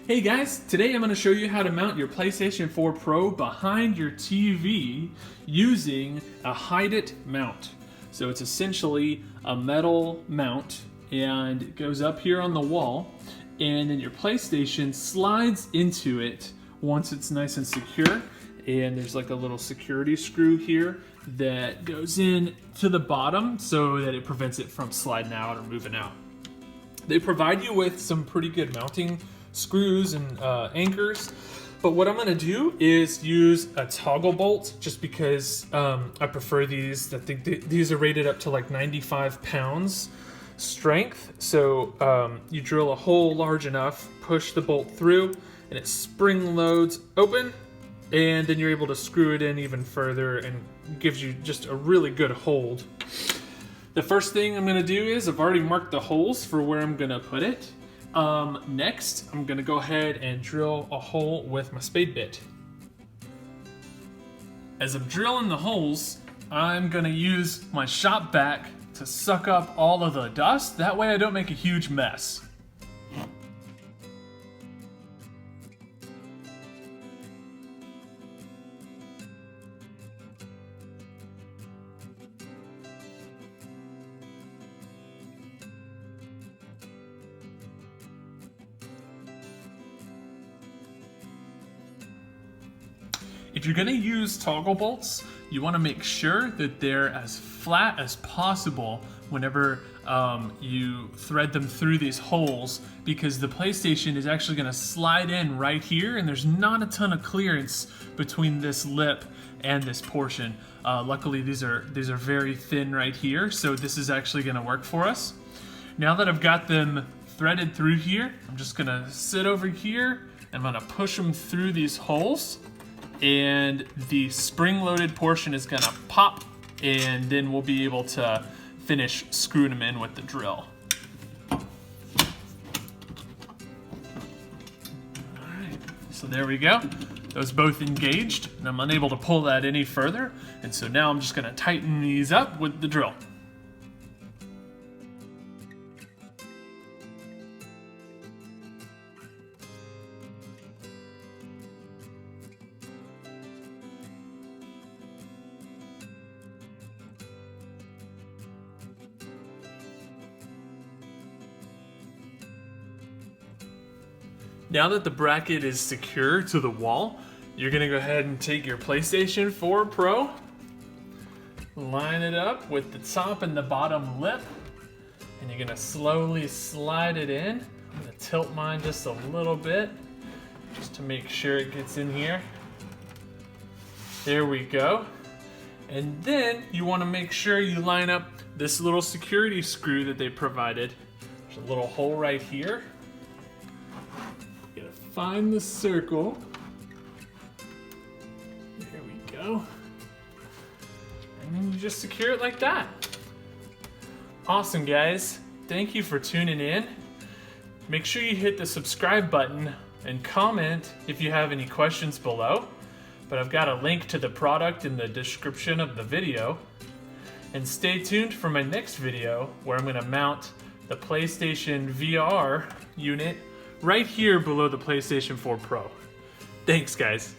Hey guys, today I'm going to show you how to mount your PlayStation 4 Pro behind your TV using a hide it mount. So it's essentially a metal mount and it goes up here on the wall, and then your PlayStation slides into it once it's nice and secure. And there's like a little security screw here that goes in to the bottom so that it prevents it from sliding out or moving out. They provide you with some pretty good mounting screws and anchors, but what I'm going to do is use a toggle bolt just because I prefer these. I think these are rated up to like 95 pounds strength. So you drill a hole large enough, push the bolt through, and it spring loads open, and then you're able to screw it in even further and gives you just a really good hold. The first thing I'm going to do is I've already marked the holes for where I'm going to put it. Next, I'm going to go ahead and drill a hole with my spade bit. As I'm drilling the holes, I'm going to use my shop vac to suck up all of the dust. That way I don't make a huge mess. If you're going to use toggle bolts, you want to make sure that they're as flat as possible whenever you thread them through these holes, because the PlayStation is actually going to slide in right here, and there's not a ton of clearance between this lip and this portion. Luckily, these are very thin right here, so this is actually going to work for us. Now that I've got them threaded through here, I'm just going to sit over here and I'm going to push them through these holes. And the spring-loaded portion is gonna pop, and then we'll be able to finish screwing them in with the drill. Alright, so there we go. Those both engaged, and I'm unable to pull that any further, and so now I'm just gonna tighten these up with the drill. Now that the bracket is secure to the wall, you're gonna go ahead and take your PlayStation 4 Pro, line it up with the top and the bottom lip, and you're gonna slowly slide it in. I'm gonna tilt mine just a little bit, just to make sure it gets in here. There we go. And then you wanna make sure you line up this little security screw that they provided. There's a little hole right here. Find the circle. There we go. And then you just secure it like that. Awesome, guys. Thank you for tuning in. Make sure you hit the subscribe button and comment if you have any questions below. But I've got a link to the product in the description of the video. And stay tuned for my next video where I'm going to mount the PlayStation VR unit right here below the PlayStation 4 Pro. Thanks, guys.